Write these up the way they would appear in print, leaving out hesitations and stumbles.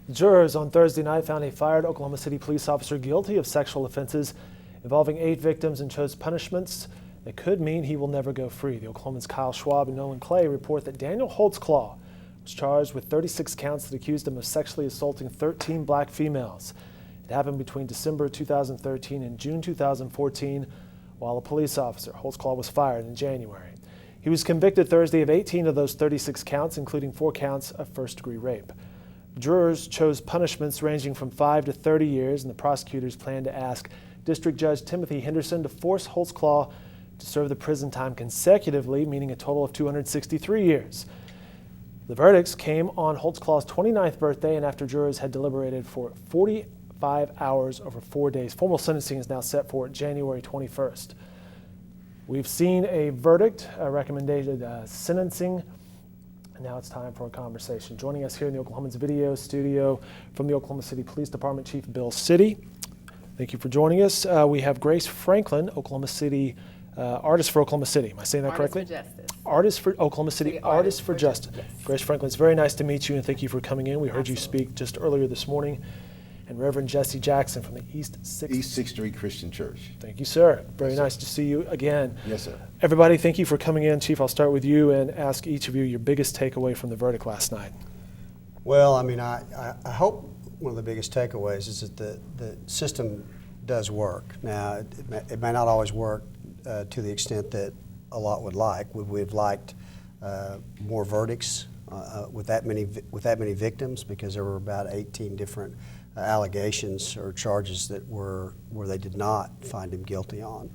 Jurors on Thursday night found a fired Oklahoma City police officer guilty of sexual offenses involving 8 victims and chose punishments that could mean he will never go free. The Oklahoman's Kyle Schwab and Nolan Clay report that Daniel Holtzclaw was charged with 36 counts that accused him of sexually assaulting 13 black females. It happened between December 2013 and June 2014 while a police officer. Holtzclaw was fired in January. He was convicted Thursday of 18 of those 36 counts, including 4 counts of first-degree rape. Jurors chose punishments ranging from 5 to 30 years, and the prosecutors plan to ask District Judge Timothy Henderson to force Holtzclaw to serve the prison time consecutively, meaning a total of 263 years. The verdicts came on Holtzclaw's 29th birthday, and after jurors had deliberated for 45 hours over 4 days. Formal sentencing is now set for January 21st. We've seen a verdict, a recommended sentencing, and now it's time for a conversation. Joining us here in the Oklahoman's video studio from the Oklahoma City Police Department, Chief Bill Citty. Thank you for joining us. We have Grace Franklin, Oklahoma City Artist for Oklahoma City. Am I saying that correctly? Artist for Justice. Artist for Oklahoma City, Artist for Justice. Yes. Grace Franklin, it's very nice to meet you, and thank you for coming in. We heard you speak just earlier this morning. And Reverend Jesse Jackson from the East 6th Street Christian Church. Thank you, sir. Very Yes, sir. nice to see you again. Yes, sir. Everybody, thank you for coming in. Chief, I'll start with you and ask each of you your biggest takeaway from the verdict last night. Well, I mean, I hope one of the biggest takeaways is that the system does work. Now, it may not always work to the extent that a lot would like. We've liked more verdicts with that many victims, because there were about 18 different allegations or charges that where they did not find him guilty on,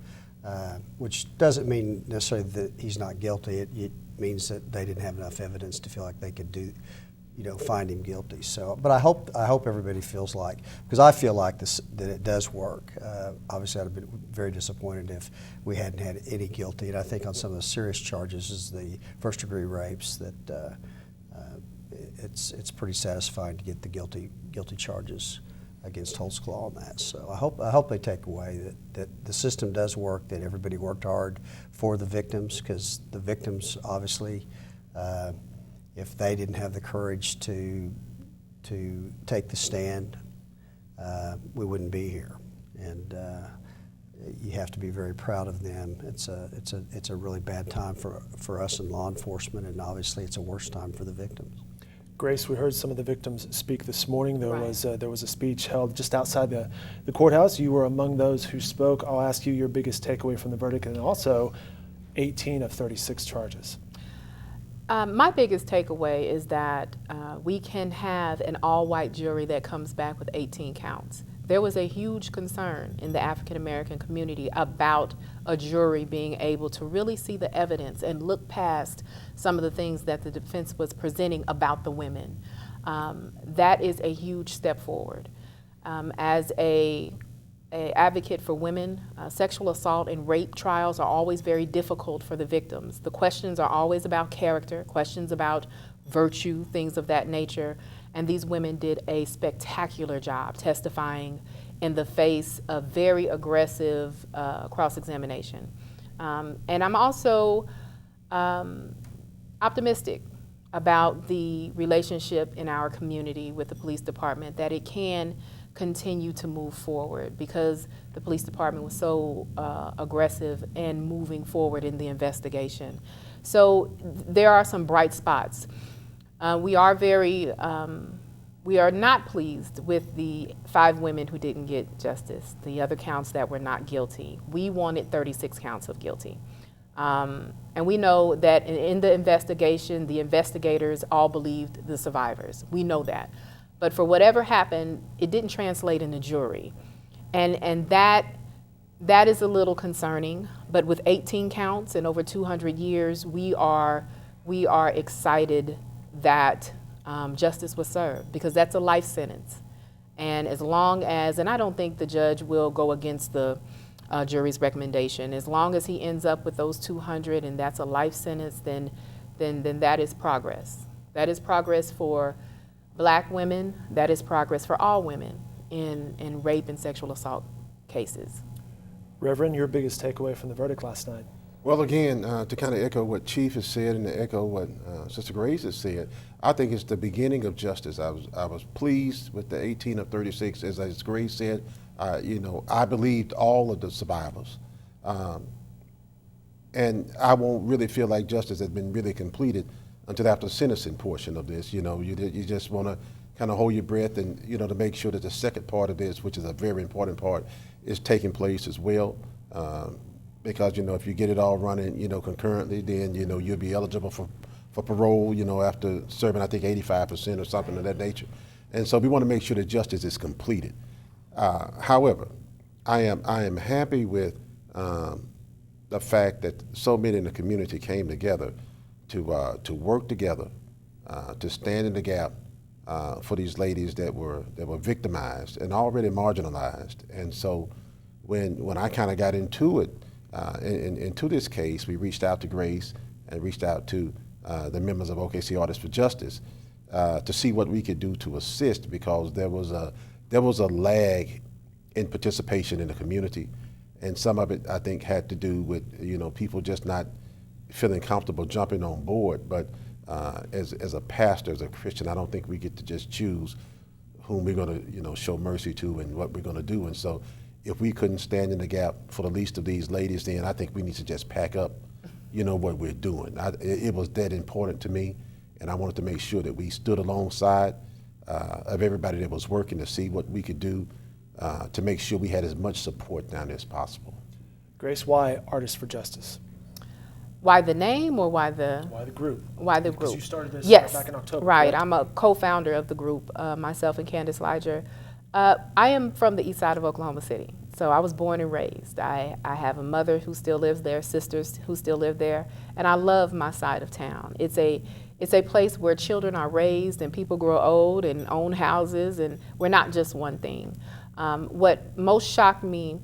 which doesn't mean necessarily that he's not guilty. It means that they didn't have enough evidence to feel like they could find him guilty. So, but I hope everybody feels like, because I feel like that it does work. Obviously, I'd have been very disappointed if we hadn't had any guilty. And I think on some of the serious charges, is the first-degree rapes, that it's pretty satisfying to get the guilty charges against Holtzclaw on that. So I hope they take away that the system does work, that everybody worked hard for the victims, because the victims obviously, if they didn't have the courage to take the stand, we wouldn't be here. And you have to be very proud of them. It's a really bad time for us in law enforcement, and obviously it's a worse time for the victims. Grace, we heard some of the victims speak this morning. There was a speech held just outside the courthouse. You were among those who spoke. I'll ask you your biggest takeaway from the verdict, and also 18 of 36 charges. My biggest takeaway is that we can have an all-white jury that comes back with 18 counts. There was a huge concern in the African American community about a jury being able to really see the evidence and look past some of the things that the defense was presenting about the women. That is a huge step forward. As a advocate for women, sexual assault and rape trials are always very difficult for the victims. The questions are always about character, questions about virtue, things of that nature. And these women did a spectacular job testifying in the face of very aggressive cross-examination. And I'm also optimistic about the relationship in our community with the police department, that it can continue to move forward, because the police department was so aggressive and moving forward in the investigation. So there are some bright spots. We are not pleased with the 5 women who didn't get justice, the other counts that were not guilty. We wanted 36 counts of guilty. And we know that in the investigation, the investigators all believed the survivors. We know that. But for whatever happened, it didn't translate in the jury. And that is a little concerning. But with 18 counts and over 200 years, we are excited that justice was served, because that's a life sentence. And as long as, and I don't think the judge will go against the jury's recommendation, as long as he ends up with those 200 and that's a life sentence, then that is progress. That is progress for Black women. That is progress for all women in rape and sexual assault cases. Reverend, your biggest takeaway from the verdict last night? Well, again, to kind of echo what Chief has said and to echo what Sister Grace has said, I think it's the beginning of justice. I was pleased with the 18 of 36, as Grace said. I believed all of the survivors, and I won't really feel like justice has been really completed until after the sentencing portion of this. You just want to kind of hold your breath and to make sure that the second part of this, which is a very important part, is taking place as well. Because if you get it all running concurrently, then you'll be eligible for parole after serving I think 85% or something of that nature. And so we want to make sure that justice is completed. However, I am happy with the fact that so many in the community came together to work together to stand in the gap for these ladies that were victimized and already marginalized. And so when I kind of got into it, into this case, we reached out to Grace and reached out to the members of OKC Artists for Justice to see what we could do to assist, because there was a lag in participation in the community, and some of it I think had to do with people just not feeling comfortable jumping on board. But as a pastor, as a Christian, I don't think we get to just choose whom we're going to show mercy to and what we're going to do. And so if we couldn't stand in the gap for the least of these ladies, then I think we need to just pack up, what we're doing. It was that important to me, and I wanted to make sure that we stood alongside of everybody that was working to see what we could do to make sure we had as much support down there as possible. Grace, why Artists for Justice? Why the name, or why the group? Why the group? Because you started this back in October. Right. Correct? I'm a co-founder of the group, myself and Candace Liger. I am from the east side of Oklahoma City, so I was born and raised. I have a mother who still lives there, sisters who still live there, and I love my side of town. It's a place where children are raised and people grow old and own houses, and we're not just one thing. What most shocked me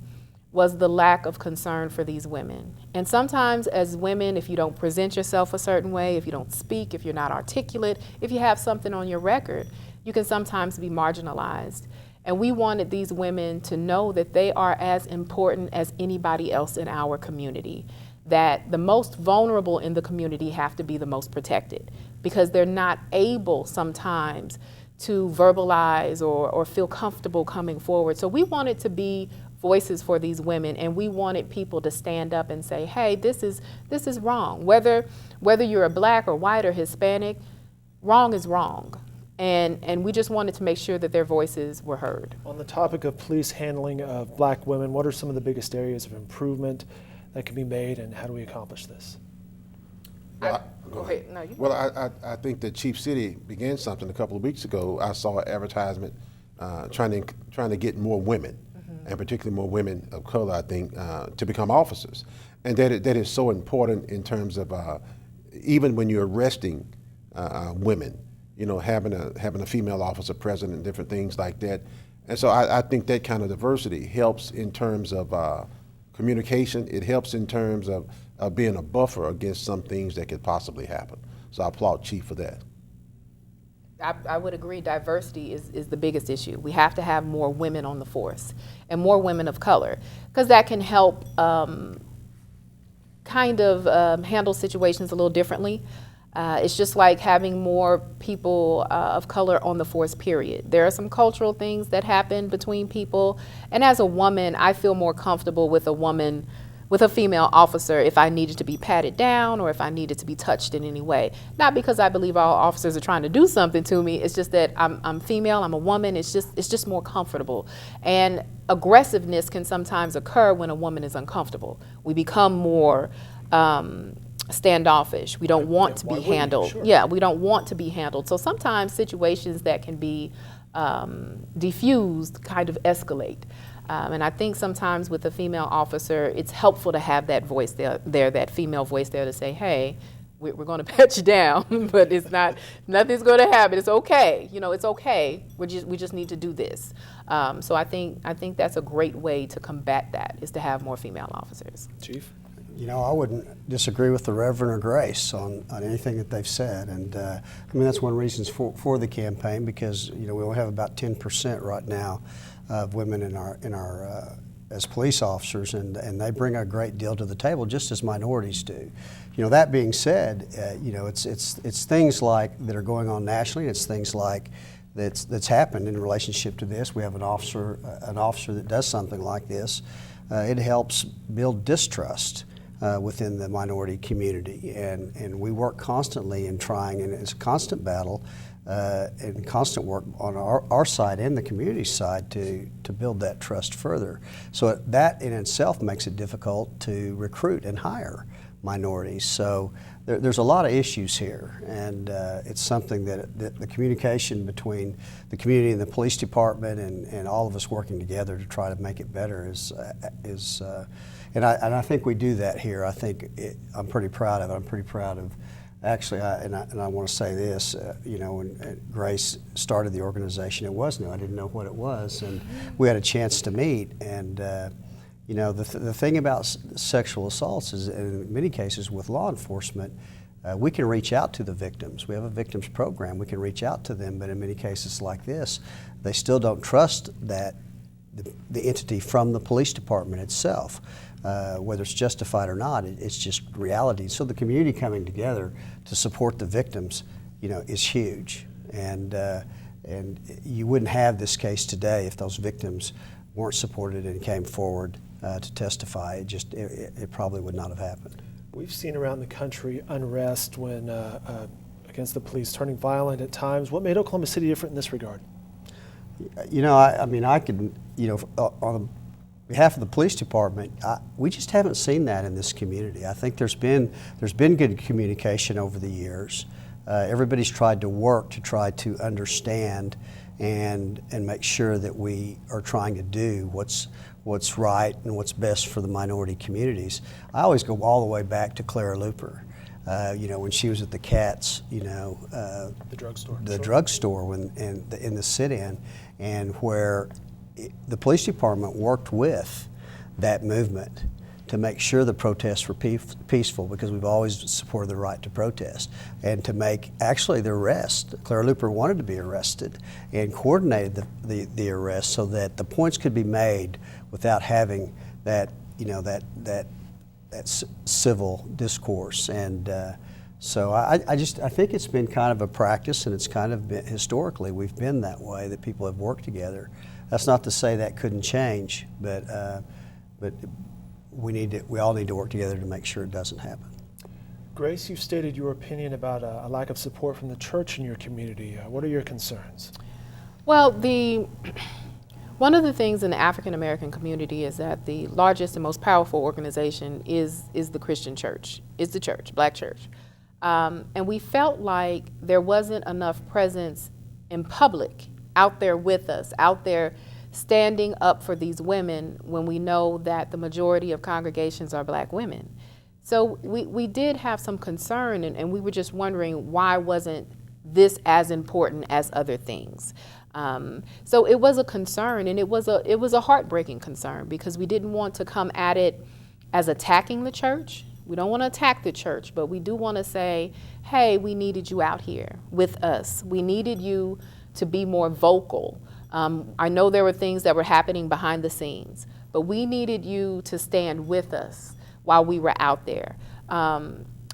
was the lack of concern for these women. And sometimes as women, if you don't present yourself a certain way, if you don't speak, if you're not articulate, if you have something on your record, you can sometimes be marginalized. And we wanted these women to know that they are as important as anybody else in our community, that the most vulnerable in the community have to be the most protected, because they're not able sometimes to verbalize or feel comfortable coming forward. So we wanted to be voices for these women, and we wanted people to stand up and say, hey, this is wrong. Whether you're a black or white or Hispanic, wrong is wrong. And we just wanted to make sure that their voices were heard. On the topic of police handling of black women, what are some of the biggest areas of improvement that can be made, and how do we accomplish this? Well, Go ahead. No, you. Well, I think that Chief City began something a couple of weeks ago. I saw an advertisement trying to get more women, and particularly more women of color, I think, to become officers. And that is so important in terms of even when you're arresting women, having a female officer present and different things like that. And so I think that kind of diversity helps in terms of communication. It helps in terms of being a buffer against some things that could possibly happen. So I applaud Chief for that. I would agree, diversity is the biggest issue. We have to have more women on the force, and more women of color, because that can help handle situations a little differently. It's just like having more people of color on the force, period. There are some cultural things that happen between people, and as a woman, I feel more comfortable with a female officer if I needed to be patted down or if I needed to be touched in any way. Not because I believe all officers are trying to do something to me, it's just that I'm female, I'm a woman, it's just more comfortable. And aggressiveness can sometimes occur when a woman is uncomfortable. We become more standoffish. We don't want to be handled. Sure. Yeah, we don't want to be handled. So sometimes situations that can be diffused kind of escalate. And I think sometimes with a female officer, it's helpful to have that voice there, that female voice there to say, hey, we're going to pat you down, but nothing's going to happen. It's okay. It's okay. We just need to do this. So I think that's a great way to combat that, is to have more female officers. Chief? I wouldn't disagree with the Reverend or Grace on anything that they've said. And that's one of the reasons for the campaign, because we only have about 10% right now of women in our as police officers, and they bring a great deal to the table, just as minorities do. You know, that being said, you know, it's things like that are going on nationally. It's things like that's happened in relationship to this. We have an officer that does something like this. It helps build distrust within the minority community, and we work constantly in trying, and it's a constant battle and constant work on our side and the community side to build that trust further. So that in itself makes it difficult to recruit and hire minorities. So there's a lot of issues here, and it's something that the communication between the community and the police department and all of us working together to try to make it better and I think we do that here. I think I'm pretty proud of it. I'm pretty proud of. Actually, I want to say this, you know, when Grace started the organization, it was new. I didn't know what it was, and we had a chance to meet. And, you know, the thing about sexual assaults is, in many cases with law enforcement, we can reach out to the victims. We have a victims program. We can reach out to them, but in many cases like this, they still don't trust that the entity from the police department itself. Whether it's justified or not, it's just reality. So the community coming together to support the victims, you know, is huge. And you wouldn't have this case today if those victims weren't supported and came forward to testify. It probably would not have happened. We've seen around the country unrest when against the police turning violent at times. What made Oklahoma City different in this regard? You know, I mean, I could, you know, on behalf of the police department, we just haven't seen that in this community. I think there's been good communication over the years. Everybody's tried to work to try to understand and make sure that we are trying to do what's right and what's best for the minority communities. I always go all the way back to Clara Looper. You know, when she was at the Cats, you know, the drugstore. The drugstore in the sit-in, and where the police department worked with that movement to make sure the protests were peaceful, because we've always supported the right to protest, and to make actually the arrest. Clara Looper wanted to be arrested and coordinated the arrest so that the points could be made without having that, you know, that civil discourse. And so I think it's been kind of a practice, and it's kind of been, historically we've been that way, that people have worked together. That's not to say that couldn't change, but we all need to work together to make sure it doesn't happen. Grace, you've stated your opinion about a lack of support from the church in your community. What are your concerns? Well, one of the things in the African American community is that the largest and most powerful organization is the Christian church, is the church, black church. And we felt like there wasn't enough presence in public, out there with us, out there standing up for these women, when we know that the majority of congregations are black women. So we did have some concern, and we were just wondering, why wasn't this as important as other things? So it was a concern, and it was a heartbreaking concern, because we didn't want to come at it as attacking the church. We don't want to attack the church, but we do want to say, hey, we needed you out here with us. We needed you to be more vocal. I know there were things that were happening behind the scenes, but we needed you to stand with us while we were out there,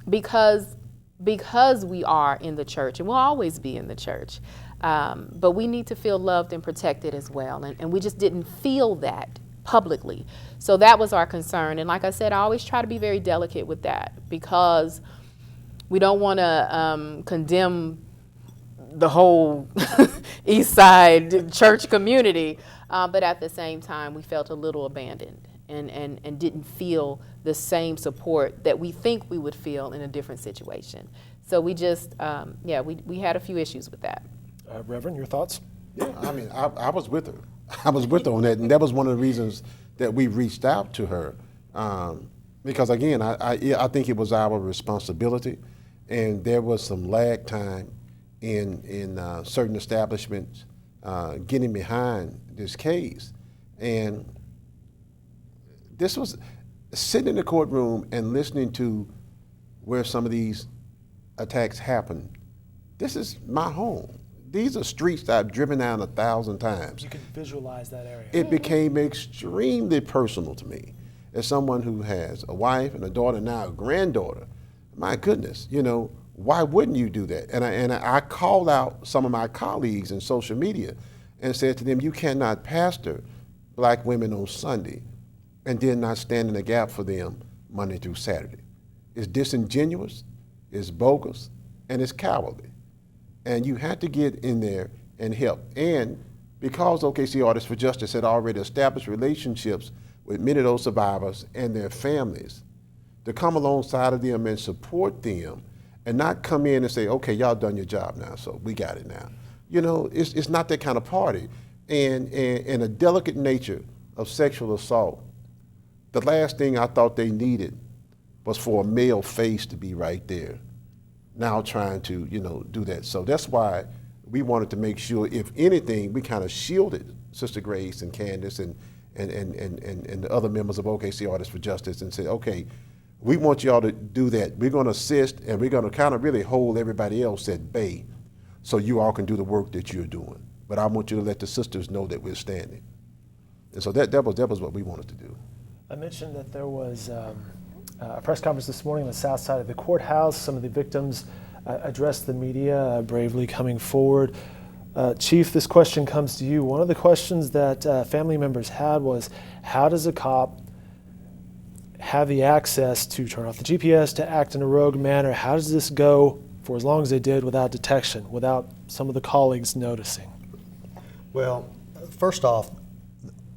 because we are in the church, and we'll always be in the church, but we need to feel loved and protected as well, and we just didn't feel that publicly. So that was our concern, and like I said, I always try to be very delicate with that, because we don't want to condemn the whole East Side church community, but at the same time, we felt a little abandoned and didn't feel the same support that we think we would feel in a different situation. So we just, we had a few issues with that. Reverend, your thoughts? Yeah, I mean, I was with her. I was with her on that, and that was one of the reasons that we reached out to her, because again, I think it was our responsibility, and there was some lag time in certain establishments getting behind this case. And this was sitting in the courtroom and listening to where some of these attacks happened. This is my home. these are streets that I've driven down 1,000 times. You can visualize that area. It became extremely personal to me as someone who has a wife and a daughter, now a granddaughter. My goodness, you know, why wouldn't you do that? And I called out some of my colleagues in social media and said to them, you cannot pastor black women on Sunday and then not stand in the gap for them Monday through Saturday. It's disingenuous, it's bogus, and it's cowardly. And you had to get in there and help. And because OKC Artists for Justice had already established relationships with many of those survivors and their families, to come alongside of them and support them and not come in and say, okay, y'all done your job now, so we got it now. You know, it's not that kind of party. And a delicate nature of sexual assault, the last thing I thought they needed was for a male face to be right there, now trying to, you know, do that. So that's why we wanted to make sure, if anything, we kind of shielded Sister Grace and Candace and the other members of OKC Artists for Justice and said, okay, we want y'all to do that. We're going to assist, and we're going to kind of really hold everybody else at bay so you all can do the work that you're doing. But I want you to let the sisters know that we're standing. And so that was what we wanted to do. I mentioned that there was a press conference this morning on the south side of the courthouse. Some of the victims addressed the media, bravely coming forward. Chief, this question comes to you. One of the questions that family members had was, how does a cop have the access to turn off the GPS, to act in a rogue manner? How does this go for as long as they did without detection, without some of the colleagues noticing? Well, first off,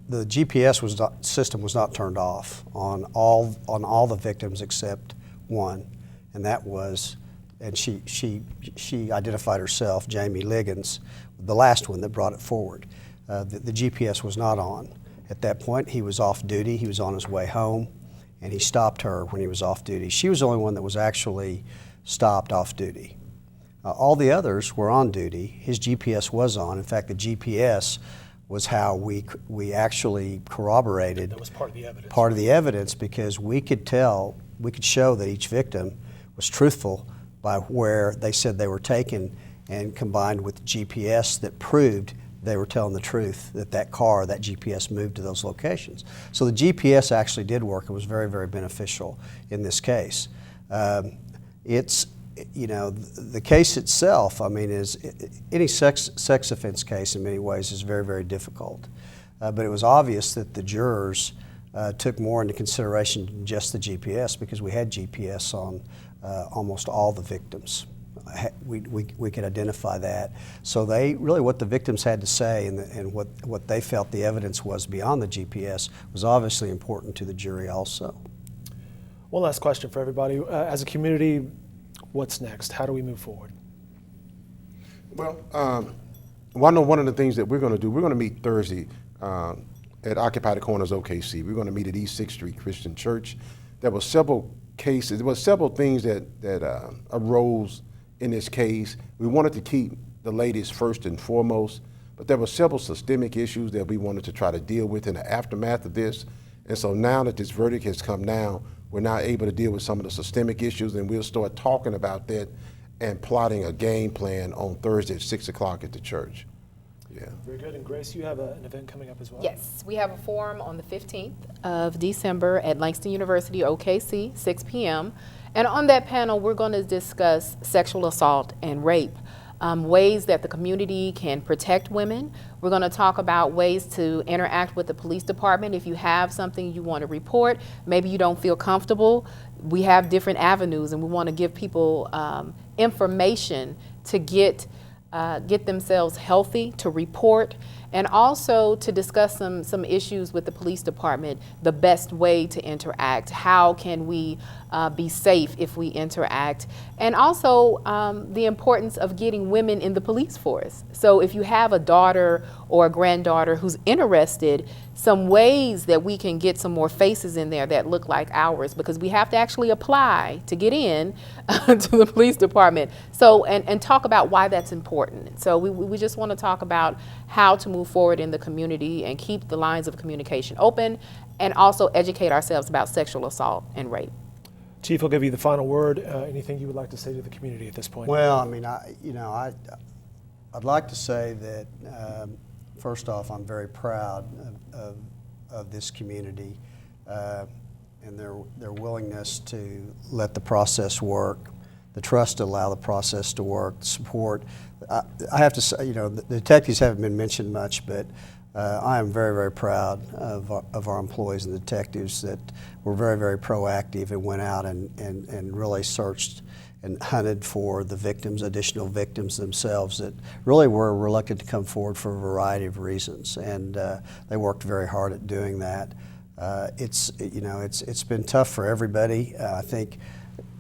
the GPS system was not turned off on all the victims except one, and that was, and she identified herself, Jamie Liggins, the last one that brought it forward. The GPS was not on. At that point, he was off duty. He was on his way home, and he stopped her when he was off duty. She was the only one that was actually stopped off duty. All the others were on duty. His GPS was on. In fact, the GPS was how we actually corroborated. That was part of the evidence. Part of the evidence, because we could show that each victim was truthful by where they said they were taken, and combined with the GPS that proved they were telling the truth, that that GPS moved to those locations. So the GPS actually did work. It was very, very beneficial in this case. It's, you know, the case itself, I mean, any sex offense case in many ways is very, very difficult. But it was obvious that the jurors took more into consideration than just the GPS, because we had GPS on almost all the victims. We could identify that. So they really, what the victims had to say and what they felt the evidence was beyond the GPS was obviously important to the jury also. One last question for everybody. As a community, what's next? How do we move forward? Well, one of the things that we're going to do, we're going to meet Thursday at Occupy the Corners OKC. We're going to meet at East 6th Street Christian Church. There were several cases, there were several things that arose in this case. We wanted to keep the ladies first and foremost, but there were several systemic issues that we wanted to try to deal with in the aftermath of this. And so now that this verdict has come down, we're now able to deal with some of the systemic issues, and we'll start talking about that and plotting a game plan on Thursday at 6 o'clock at the church. Yeah. Very good. And Grace, you have an event coming up as well? Yes, we have a forum on the 15th of December at Langston University, OKC, 6 p.m. And on that panel, we're going to discuss sexual assault and rape, ways that the community can protect women. We're going to talk about ways to interact with the police department. If you have something you want to report, maybe you don't feel comfortable, we have different avenues, and we want to give people information to get themselves healthy, to report, and also to discuss some issues with the police department, the best way to interact, how can we be safe if we interact, and also the importance of getting women in the police force. So if you have a daughter or a granddaughter who's interested, some ways that we can get some more faces in there that look like ours, because we have to actually apply to get in to the police department. So, and talk about why that's important. So we just want to talk about how to move forward in the community and keep the lines of communication open, and also educate ourselves about sexual assault and rape. Chief, I'll give you the final word. Anything you would like to say to the community at this point? Well, I mean, I I'd like to say that, first off, I'm very proud of this community and their willingness to let the process work, the trust to allow the process to work, the support. I have to say, you know, the detectives haven't been mentioned much, but I am very, very proud of our employees and detectives that were very, very proactive and went out and really searched and hunted for the victims, additional victims themselves that really were reluctant to come forward for a variety of reasons, and they worked very hard at doing that. It's been tough for everybody. I think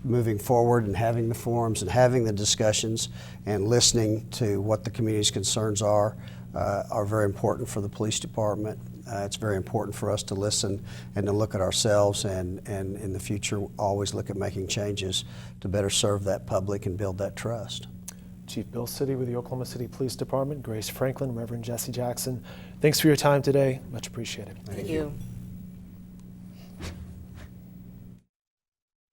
moving forward and having the forums and having the discussions and listening to what the community's concerns are very important for the police department. It's very important for us to listen and to look at ourselves and in the future always look at making changes to better serve that public and build that trust. Chief Bill Citty with the Oklahoma City Police Department, Grace Franklin, Reverend Jesse Jackson, thanks for your time today. Much appreciated. Thank you.